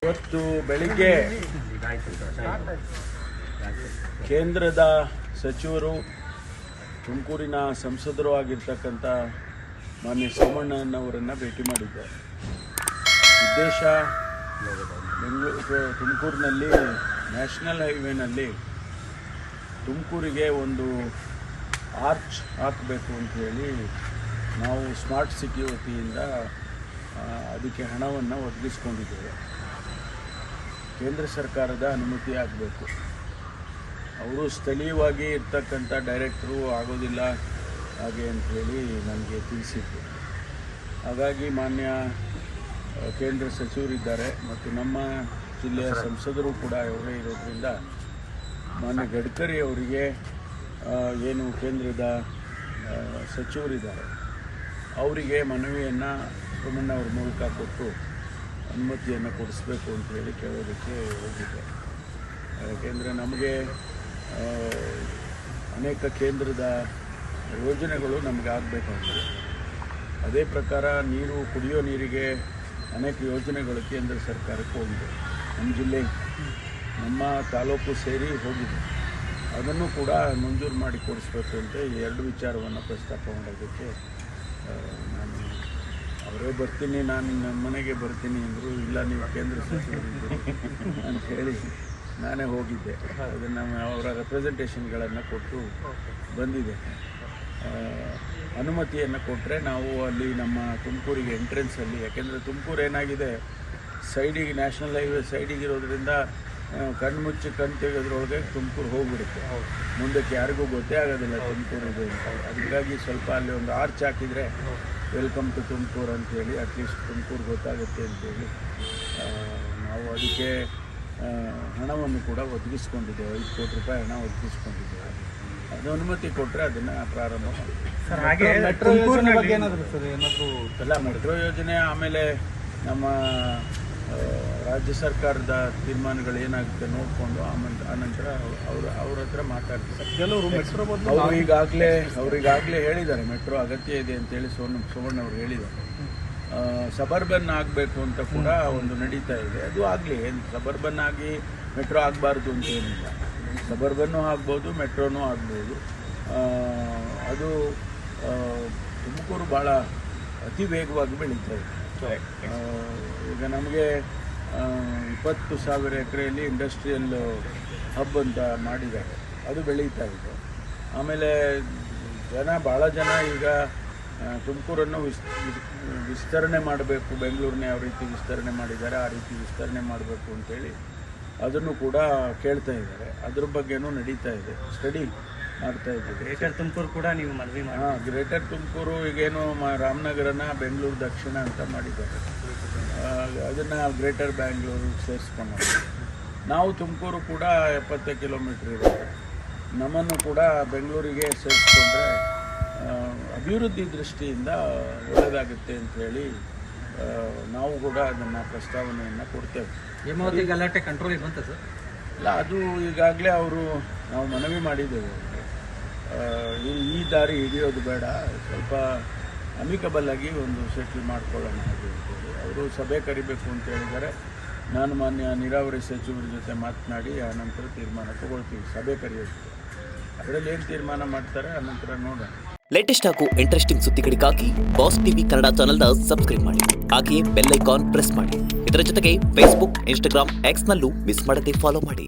ಇವತ್ತು ಬೆಳಿಗ್ಗೆ ಕೇಂದ್ರದ ಸಚಿವರು ತುಮಕೂರಿನ ಸಂಸದರು ಆಗಿರ್ತಕ್ಕಂಥ ಮಾನ್ಯ ಸೋಮಣ್ಣನವರನ್ನು ಭೇಟಿ ಮಾಡಿದ್ದಾರೆ. ಉದ್ದೇಶ ತುಮಕೂರಿನಲ್ಲಿ ನ್ಯಾಷನಲ್ ಹೈವೇನಲ್ಲಿ ತುಮಕೂರಿಗೆ ಒಂದು ಆರ್ಚ್ ಹಾಕಬೇಕು ಅಂತ ಹೇಳಿ ನಾವು ಸ್ಮಾರ್ಟ್ ಸಿಟಿ ವತಿಯಿಂದ ಅದಕ್ಕೆ ಹಣವನ್ನು ಒದಗಿಸ್ಕೊಂಡಿದ್ದೇವೆ. ಕೇಂದ್ರ ಸರ್ಕಾರದ ಅನುಮತಿ ಆಗಬೇಕು. ಅವರು ಸ್ಥಳೀಯವಾಗಿ ಇರ್ತಕ್ಕಂಥ ಡೈರೆಕ್ಟ್ರು ಆಗೋದಿಲ್ಲ ಹಾಗೆ ಅಂಥೇಳಿ ನನಗೆ ತಿಳಿಸಿದ್ರು. ಹಾಗಾಗಿ ಮಾನ್ಯ ಕೇಂದ್ರ ಸಚಿವರಿದ್ದಾರೆ ಮತ್ತು ನಮ್ಮ ಜಿಲ್ಲೆಯ ಸಂಸದರು ಕೂಡ ಅವರೇ ಇರೋದ್ರಿಂದ ಮಾನ್ಯ ಗಡ್ಕರಿ ಅವರಿಗೆ ಏನು ಕೇಂದ್ರದ ಸಚಿವರಿದ್ದಾರೆ ಅವರಿಗೆ ಮನವಿಯನ್ನು ಸೋಮಣ್ಣವ್ರ ಮೂಲಕ ಕೊಟ್ಟು ಅನುಮತಿಯನ್ನು ಕೊಡಿಸ್ಬೇಕು ಅಂತೇಳಿ ಕೇಳೋದಕ್ಕೆ ಹೋಗಿದ್ದೆ. ಯಾಕೆಂದರೆ ನಮಗೆ ಅನೇಕ ಕೇಂದ್ರದ ಯೋಜನೆಗಳು ನಮಗೆ ಆಗಬೇಕಾಗಿದೆ. ಅದೇ ಪ್ರಕಾರ ಕುಡಿಯೋ ನೀರಿಗೆ ಅನೇಕ ಯೋಜನೆಗಳು ಕೇಂದ್ರ ಸರ್ಕಾರಕ್ಕೆ ಹೋಗಿದೆ. ನಮ್ಮ ಜಿಲ್ಲೆ ನಮ್ಮ ತಾಲೂಕು ಸೇರಿ ಹೋಗಿದೆ. ಅದನ್ನು ಕೂಡ ಮಂಜೂರು ಮಾಡಿ ಕೊಡಿಸ್ಬೇಕು ಅಂತ ಎರಡು ವಿಚಾರವನ್ನು ಪ್ರಸ್ತಾಪ ಮಾಡೋದಕ್ಕೆ ನಾನು ಅವರೇ ಬರ್ತೀನಿ, ನಾನು ನಮ್ಮ ಮನೆಗೆ ಬರ್ತೀನಿ ಅಂದರು. ಇಲ್ಲ, ನೀವು ಕೇಂದ್ರ ಸಚಿವರಿದ್ದೀರಿ ಅಂತ ಹೇಳಿ ನಾನೇ ಹೋಗಿದ್ದೆ. ಅದನ್ನು ಅವರ ರೆಪ್ರೆಸೆಂಟೇಷನ್ಗಳನ್ನು ಕೊಟ್ಟು ಬಂದಿದೆ. ಅನುಮತಿಯನ್ನು ಕೊಟ್ಟರೆ ನಾವು ಅಲ್ಲಿ ನಮ್ಮ ತುಮಕೂರಿಗೆ ಎಂಟ್ರೆನ್ಸಲ್ಲಿ, ಯಾಕೆಂದರೆ ತುಮಕೂರು ಏನಾಗಿದೆ ಸೈಡಿಗೆ ನ್ಯಾಷನಲ್ ಹೈವೇ ಸೈಡಿಗೆ ಇರೋದ್ರಿಂದ ಕಣ್ಣು ಮುಚ್ಚಿ ಕಣ್ಣು ತೆಗೆದ್ರೊಳಗೆ ತುಮಕೂರು ಹೋಗಿಬಿಡುತ್ತೆ. ಮುಂದಕ್ಕೆ ಯಾರಿಗೂ ಗೊತ್ತೇ ಆಗೋದಿಲ್ಲ ತುಮಕೂರು ಇದೆ ಅಂತ. ಅದಕ್ಕಾಗಿ ಸ್ವಲ್ಪ ಅಲ್ಲಿ ಒಂದು ಆರ್ಚ್ ಹಾಕಿದರೆ ವೆಲ್ಕಮ್ ಟು ತುಮಕೂರು ಅಂತೇಳಿ ಅಟ್ಲೀಸ್ಟ್ ತುಮಕೂರು ಗೊತ್ತಾಗುತ್ತೆ ಅಂತೇಳಿ ನಾವು ಅದಕ್ಕೆ ಹಣವನ್ನು ಕೂಡ ಒದಗಿಸ್ಕೊಂಡಿದ್ದೇವೆ. 5 ಕೋಟಿ ರೂಪಾಯಿ ಹಣ ಒದಗಿಸ್ಕೊಂಡಿದ್ದೇವೆ. ಅದು ಅನುಮತಿ ಕೊಟ್ಟರೆ ಅದನ್ನು ಪ್ರಾರಂಭ ಮಾಡಿದ್ದೇವೆ. ಎಲ್ಲ ಮೆಟ್ರೋ ಯೋಜನೆ ಆಮೇಲೆ ನಮ್ಮ ರಾಜ್ಯ ಸರ್ಕಾರದ ತೀರ್ಮಾನಗಳು ಏನಾಗುತ್ತೆ ನೋಡಿಕೊಂಡು ಆನಂತರ ಅವ್ರ ಹತ್ರ ಮಾತಾಡ್ತಾರೆ. ಕೆಲವರು ಮೆಟ್ರೋ ಅವ್ರಿಗಾಗಲೇ ಹೇಳಿದ್ದಾರೆ ಮೆಟ್ರೋ ಅಗತ್ಯ ಇದೆ ಅಂತೇಳಿ ಸೋಮಣ್ಣ ಅವರು ಹೇಳಿದ್ದಾರೆ. ಸಬರ್ಬನ್ ಆಗಬೇಕು ಅಂತ ಕೂಡ ಒಂದು ನಡೀತಾ ಇದೆ. ಅದು ಆಗಲಿ, ಸಬರ್ಬನ್ ಆಗಿ ಮೆಟ್ರೋ ಆಗಬಾರ್ದು ಅಂತ ಏನಿಲ್ಲ. ಸಬರ್ಬನ್ನೂ ಆಗ್ಬೋದು, ಮೆಟ್ರೋನೂ ಆಗ್ಬೋದು. ಅದು ತುಮಕೂರು ಭಾಳ ಅತಿ ವೇಗವಾಗಿ ಬೆಳೀತಾ ಇದೆ. ಈಗ ನಮಗೆ 20,000 ಎಕರೆಯಲ್ಲಿ ಇಂಡಸ್ಟ್ರಿಯಲ್ ಹಬ್ ಅಂತ ಮಾಡಿದ್ದಾರೆ. ಅದು ಬೆಳೀತಾ ಇದೆ. ಆಮೇಲೆ ಭಾಳ ಜನ ಈಗ ತುಮಕೂರನ್ನು ವಿಸ್ತರಣೆ ಮಾಡಬೇಕು, ಬೆಂಗಳೂರನ್ನೇ ಯಾವ ರೀತಿ ವಿಸ್ತರಣೆ ಮಾಡಿದ್ದಾರೆ ಆ ರೀತಿ ವಿಸ್ತರಣೆ ಮಾಡಬೇಕು ಅಂತೇಳಿ ಅದನ್ನು ಕೂಡ ಕೇಳ್ತಾ ಇದ್ದಾರೆ. ಅದ್ರ ಬಗ್ಗೆನೂ ನಡೀತಾ ಇದೆ, ಸ್ಟಡಿ ಮಾಡ್ತಾ ಇದ್ದೀವಿ. ಗ್ರೇಟರ್ ತುಮಕೂರು ಕೂಡ ನೀವು ಮನವಿ ಮಾಡಿ. ಗ್ರೇಟರ್ ತುಮಕೂರು ಈಗೇನು ರಾಮನಗರನ ಬೆಂಗಳೂರು ದಕ್ಷಿಣ ಅಂತ ಮಾಡಿದ್ದಾರೆ. ಅದನ್ನು ಗ್ರೇಟರ್ ಬ್ಯಾಂಗ್ಳೂರು ಸೇರಿಸ್ಕೊಂಡು ನಾವು ತುಮಕೂರು ಕೂಡ 70 ಕಿಲೋಮೀಟ್ರ್ ಇರುತ್ತೆ. ನಮ್ಮನ್ನು ಕೂಡ ಬೆಂಗಳೂರಿಗೆ ಸೇರಿಸ್ಕೊಂಡ್ರೆ ಅಭಿವೃದ್ಧಿ ದೃಷ್ಟಿಯಿಂದ ಒಳ್ಳೆಯದಾಗುತ್ತೆ ಅಂಥೇಳಿ ನಾವು ಕೂಡ ಅದನ್ನು ಪ್ರಸ್ತಾವನೆಯನ್ನು ಕೊಡ್ತೇವೆ. ಹೇಮಾವತಿ ಗಲಾಟೆ ಕಂಟ್ರೋಲಿಗೆ ಬಂತ ಸರ್? ಇಲ್ಲ, ಅದು ಈಗಾಗಲೇ ನಾವು ಮನವಿ ಮಾಡಿದ್ದೇವೆ. ಈ ದಾರಿ ಹಿಡಿಯೋದು ಬೇಡ, ಸ್ವಲ್ಪ ಅಮಿಕಬಲ್ ಆಗಿ ಒಂದು ಸೆಟ್ಲ್ ಮಾಡ್ಕೊಳ್ಳೋಣ ಹಾಗೆ ಅಂತೇಳಿ ಅವರು ಸಭೆ ಕರಿಬೇಕು ಅಂತ ಹೇಳಿದ್ದಾರೆ. ನಾನು ಮಾನ್ಯ ನೀರಾವರಿ ಸಚಿವರ ಜೊತೆ ಮಾತನಾಡಿ ಆನಂತರ ತೀರ್ಮಾನ ತಗೊಳ್ತೀವಿ. ಸಭೆ ಕರೆಯೋದಕ್ಕೆ ಅದರಲ್ಲಿ ಏನು ತೀರ್ಮಾನ ಮಾಡ್ತಾರೆ ಆನಂತರ ನೋಡೋಣ. ಲೇಟೆಸ್ಟ್ ಹಾಗೂ ಇಂಟ್ರೆಸ್ಟಿಂಗ್ ಸುದ್ದಿಗಳಿಗಾಗಿ ಬಾಸ್ ಟಿವಿ ಕನ್ನಡ ಚಾನೆಲ್ನ ಸಬ್ಸ್ಕ್ರೈಬ್ ಮಾಡಿ. ಹಾಗೆಯೇ ಬೆಲ್ ಐಕಾನ್ ಪ್ರೆಸ್ ಮಾಡಿ. ಇದರ ಜೊತೆಗೆ ಫೇಸ್ಬುಕ್, ಇನ್ಸ್ಟಾಗ್ರಾಮ್, ಎಕ್ಸ್ನಲ್ಲೂ ಮಿಸ್ ಮಾಡದೆ ಫಾಲೋ ಮಾಡಿ.